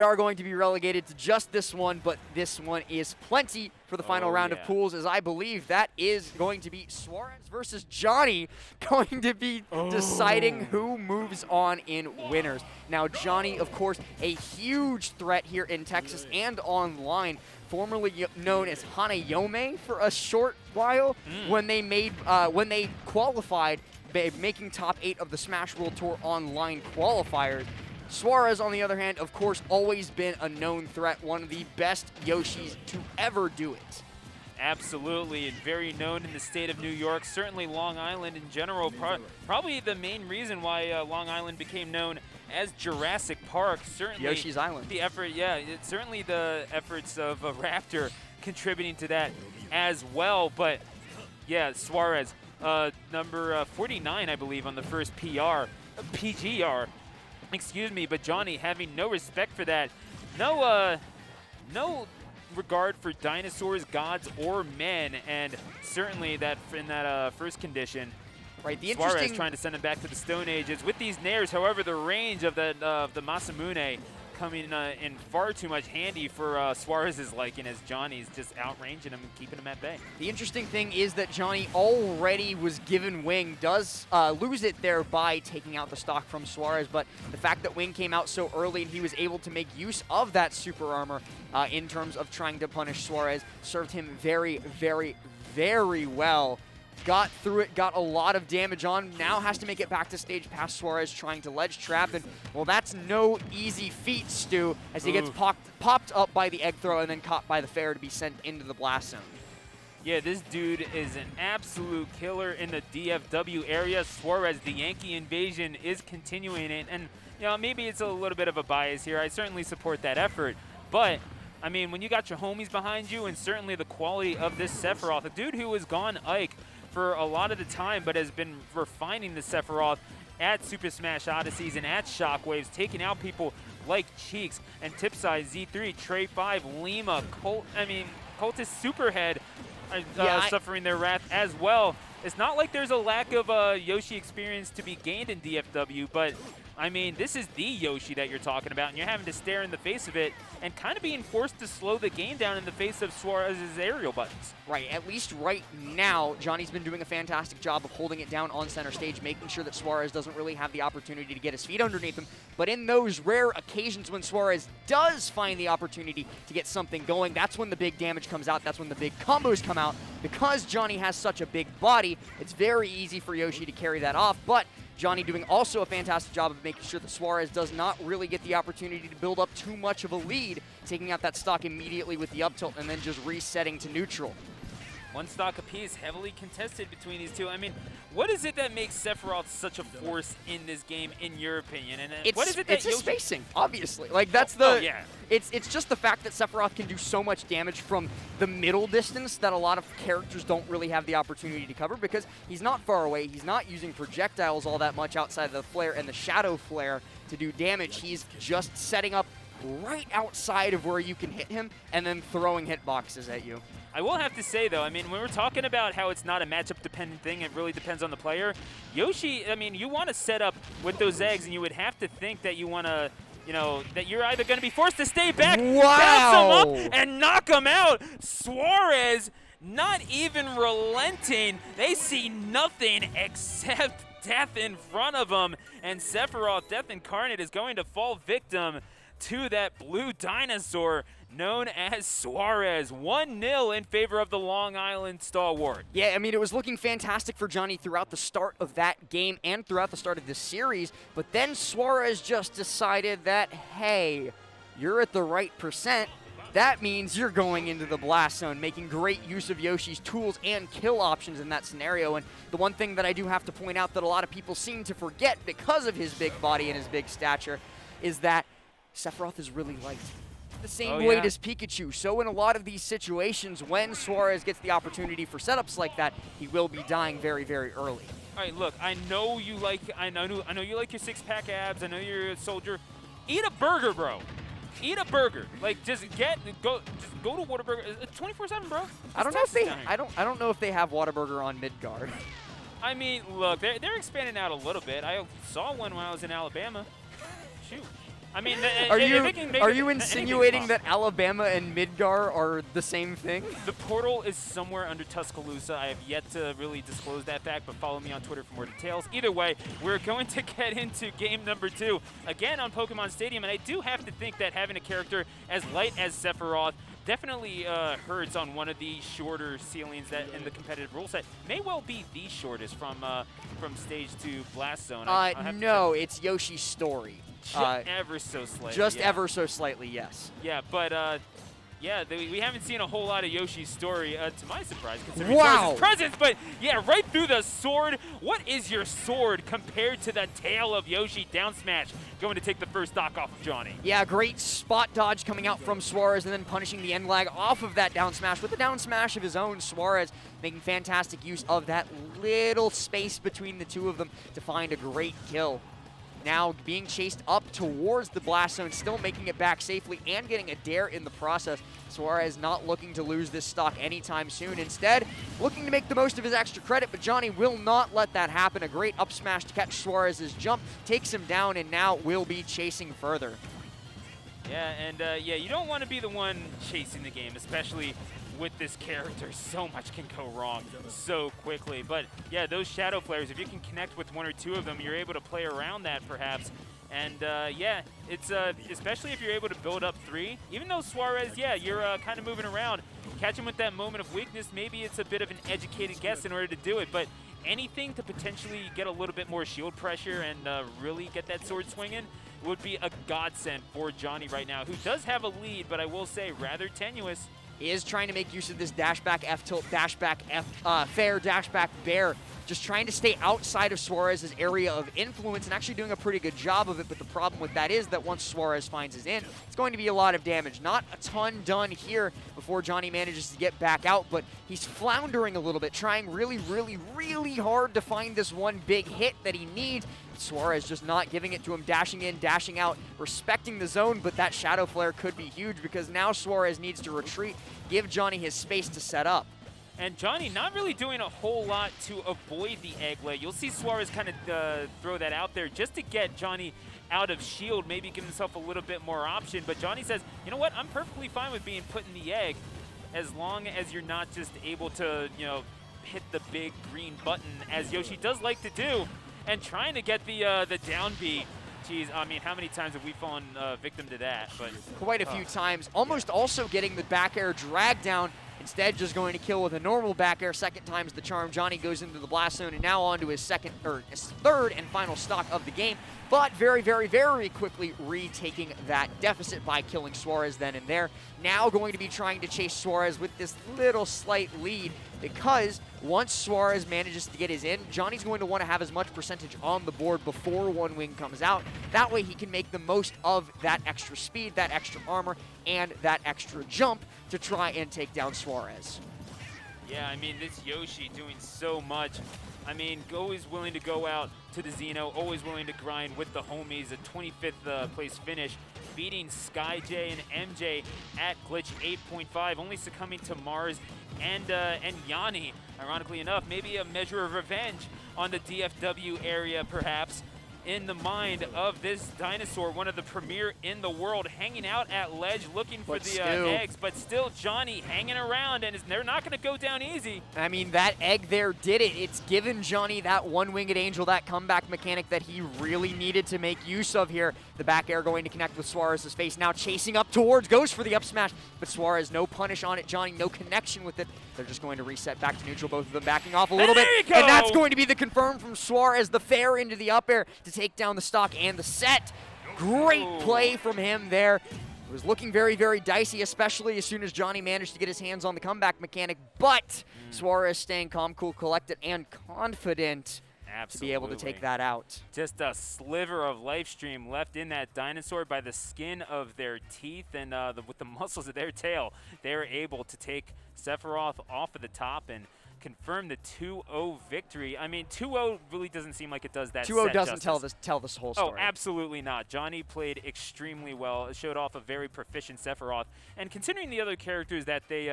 are going to be relegated to just this one, but this one is plenty for the final round of pools, as I believe that is going to be Suarez versus jonhy going to be deciding who moves on in winners. Now, jonny, of course, a huge threat here in Texas and online, formerly known as Hanayome for a short while when they qualified, making top 8 of the Smash World Tour online qualifiers. Suarez, on the other hand, of course, always been a known threat, one of the best Yoshis to ever do it. Absolutely, and very known in the state of New York, certainly Long Island in general. Probably the main reason why Long Island became known as Jurassic Park. Certainly Yoshi's Island. The effort, it's certainly the efforts of Raptor contributing to that as well. But yeah, Suarez, number 49, I believe, on the first PGR. Excuse me, but jonny having no respect for that, no regard for dinosaurs, gods, or men, and certainly that in that first condition, right? Suarez trying to send him back to the Stone Ages with these nairs. However, the range of the Masamune coming in far too much handy for Suarez's liking, as jonny's just outranging him and keeping him at bay. The interesting thing is that jonny already was given wing, does lose it there by taking out the stock from Suarez, but the fact that wing came out so early and he was able to make use of that super armor in terms of trying to punish Suarez served him very, very, very well. Got through it, got a lot of damage on, now has to make it back to stage past Suarez, trying to ledge trap, and well, that's no easy feat, Stu, as he gets popped up by the egg throw and then caught by the fair to be sent into the blast zone. Yeah, this dude is an absolute killer in the DFW area. Suarez, the Yankee invasion is continuing, and you know, maybe it's a little bit of a bias here. I certainly support that effort, but I mean, when you got your homies behind you, and certainly the quality of this Sephiroth, a dude who has gone Ike for a lot of the time, but has been refining the Sephiroth at Super Smash Odysseys and at Shockwaves, taking out people like Cheeks and Tipside, Z3, Trey 5, Lima, Cultist Superhead suffering their wrath as well. It's not like there's a lack of Yoshi experience to be gained in DFW, but I mean, this is the Yoshi that you're talking about, and you're having to stare in the face of it and kind of being forced to slow the game down in the face of Suarez's aerial buttons. Right, at least right now, jonny's been doing a fantastic job of holding it down on center stage, making sure that Suarez doesn't really have the opportunity to get his feet underneath him. But in those rare occasions when Suarez does find the opportunity to get something going, that's when the big damage comes out, that's when the big combos come out. Because jonny has such a big body, it's very easy for Yoshi to carry that off, but jonny doing also a fantastic job of making sure that Suarez does not really get the opportunity to build up too much of a lead, taking out that stock immediately with the up tilt and then just resetting to neutral. One stock apiece, heavily contested between these two. I mean, what is it that makes Sephiroth such a force in this game, in your opinion? And what is it that it's his spacing, obviously. Like, that's the... yeah. It's just the fact that Sephiroth can do so much damage from the middle distance that a lot of characters don't really have the opportunity to cover, because he's not far away. He's not using projectiles all that much outside of the flare and the shadow flare to do damage. He's just setting up right outside of where you can hit him and then throwing hitboxes at you. I will have to say, though, I mean, when we're talking about how it's not a matchup-dependent thing, it really depends on the player. Yoshi, I mean, you want to set up with those eggs, and you would have to think that you want to, you know, that you're either going to be forced to stay back, bounce him up, and knock him out. Suarez, not even relenting. They see nothing except death in front of them, and Sephiroth, Death Incarnate, is going to fall victim to that blue dinosaur known as Suarez. 1-0 in favor of the Long Island stalwart. Yeah, I mean, it was looking fantastic for jonny throughout the start of that game and throughout the start of this series, but then Suarez just decided that, hey, you're at the right percent. That means you're going into the blast zone, making great use of Yoshi's tools and kill options in that scenario. And the one thing that I do have to point out that a lot of people seem to forget because of his big body and his big stature is that Sephiroth is really light. The same weight as Pikachu. So in a lot of these situations, when Suarez gets the opportunity for setups like that, he will be dying very, very early. All right, look, I know you like your six-pack abs. I know you're a soldier. Eat a burger, bro. Eat a burger. Like, just go to Whataburger. 24/7, bro. I don't know if they. I don't know if they have Whataburger on Midgard. I mean, look, they're expanding out a little bit. I saw one when I was in Alabama. Shoot. I mean, are you insinuating that Alabama and Midgar are the same thing? The portal is somewhere under Tuscaloosa. I have yet to really disclose that fact, but follow me on Twitter for more details. Either way, we're going to get into game number 2, again on Pokemon Stadium, and I do have to think that having a character as light as Sephiroth definitely hurts on one of the shorter ceilings that in the competitive rule set. May well be the shortest from stage to Blast Zone. No, it's Yoshi's story. Ever so slightly. Just ever so slightly, yes. Yeah, but we haven't seen a whole lot of Yoshi's story, to my surprise, considering his presence. But yeah, right through the sword. What is your sword compared to the tail of Yoshi? Down smash, going to take the first stock off of Jonny. Yeah, great spot dodge coming out from Suarez and then punishing the end lag off of that down smash with a down smash of his own. Suarez making fantastic use of that little space between the two of them to find a great kill. Now being chased up towards the blast zone, still making it back safely and getting a dare in the process. Suarez not looking to lose this stock anytime soon. Instead, looking to make the most of his extra credit, but Jonny will not let that happen. A great up smash to catch Suarez's jump, takes him down, and now will be chasing further. Yeah, and you don't want to be the one chasing the game, especially with this character. So much can go wrong so quickly. But yeah, those shadow flares, if you can connect with 1 or 2 of them, you're able to play around that perhaps. And yeah, it's especially if you're able to build up 3. Even though Suarez, yeah, you're kind of moving around, catch him with that moment of weakness. Maybe it's a bit of an educated guess in order to do it, but anything to potentially get a little bit more shield pressure and really get that sword swinging would be a godsend for Jonny right now, who does have a lead, but I will say rather tenuous. He is trying to make use of this dash back F tilt, dash back F fair, dash back bear. Just trying to stay outside of Suarez's area of influence and actually doing a pretty good job of it. But the problem with that is that once Suarez finds his in, it's going to be a lot of damage. Not a ton done here before Jonny manages to get back out, but he's floundering a little bit, trying really, really, really hard to find this one big hit that he needs. Suarez just not giving it to him, dashing in, dashing out, respecting the zone, but that Shadow Flare could be huge because now Suarez needs to retreat, give Jonny his space to set up. And Jonny not really doing a whole lot to avoid the egg lay. You'll see Suarez kind of throw that out there just to get Jonny out of shield, maybe give himself a little bit more option. But Jonny says, you know what, I'm perfectly fine with being put in the egg as long as you're not just able to, you know, hit the big green button as Yoshi does like to do. And trying to get the down B. Geez, I mean, how many times have we fallen victim to that? But quite a few times. Almost also getting the back air drag down. Instead, just going to kill with a normal back air. Second time's the charm. Jonny goes into the blast zone and now on to his third and final stock of the game. But very, very, very quickly retaking that deficit by killing Suarez then and there. Now going to be trying to chase Suarez with this little slight lead because once Suarez manages to get his in, Jonny's going to want to have as much percentage on the board before one wing comes out. That way he can make the most of that extra speed, that extra armor, and that extra jump to try and take down Suarez. Yeah, I mean, this Yoshi doing so much. I mean, always willing to go out to the Xeno, always willing to grind with the homies. A 25th place finish, beating SkyJ and MJ at Glitch 8.5, only succumbing to Mars and Yanni. Ironically enough, maybe a measure of revenge on the DFW area, perhaps, in the mind of this dinosaur, one of the premier in the world, hanging out at ledge looking for the eggs, but still Jonny hanging around, and they're not going to go down easy. I mean, that egg there did it. It's given Jonny that one-winged angel, that comeback mechanic that he really needed to make use of here. The back air going to connect with Suarez's face, now chasing up towards, goes for the up smash, but Suarez, no punish on it. Jonny, no connection with it. They're just going to reset back to neutral, both of them backing off a little bit. And that's going to be the confirm from Suarez, the fair into the up air to take down the stock and the set. Great play from him there. It was looking very, very dicey, especially as soon as Jonny managed to get his hands on the comeback mechanic, but Suarez staying calm, cool, collected, and confident to be able to take that out. Just a sliver of life stream left in that dinosaur by the skin of their teeth and with the muscles of their tail. They're able to take Sephiroth off of the top and confirm the 2-0 victory. I mean, 2-0 really doesn't seem like it does that 2-0 doesn't tell this whole story. Oh, absolutely not. Jonny played extremely well. It showed off a very proficient Sephiroth. And considering the other characters that they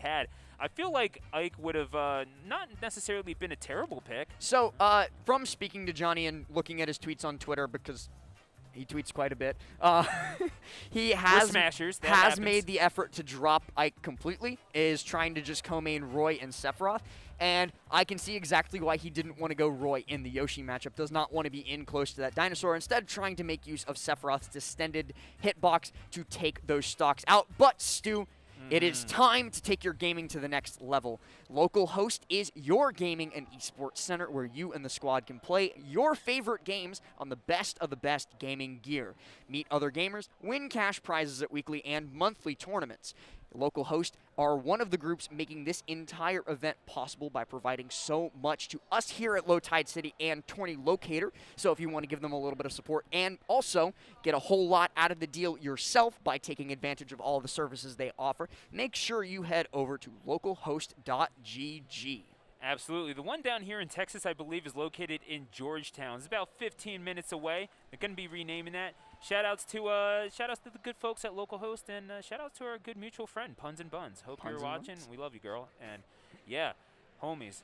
had, I feel like Ike would have not necessarily been a terrible pick. So, from speaking to Jonny and looking at his tweets on Twitter, because He tweets quite a bit. He We're has smashers. That has happens. made the effort to drop Ike completely, is trying to just co-main Roy and Sephiroth. And I can see exactly why he didn't want to go Roy in the Yoshi matchup, does not want to be in close to that dinosaur, instead trying to make use of Sephiroth's distended hitbox to take those stocks out. But Stu, it is time to take your gaming to the next level. Localhost is your gaming and esports center where you and the squad can play your favorite games on the best of the best gaming gear. Meet other gamers, win cash prizes at weekly and monthly tournaments. Localhost are one of the groups making this entire event possible by providing so much to us here at Low Tide City and Tourney Locator. So if you want to give them a little bit of support and also get a whole lot out of the deal yourself by taking advantage of all the services they offer, make sure you head over to localhost.gg. Absolutely. The one down here in Texas, I believe, is located in Georgetown. It's about 15 minutes away. They're going to be renaming that. Shout-outs to the good folks at Localhost, and shout-outs to our good mutual friend, Puns and Buns. Hope you're watching. We love you, girl. And, yeah, homies,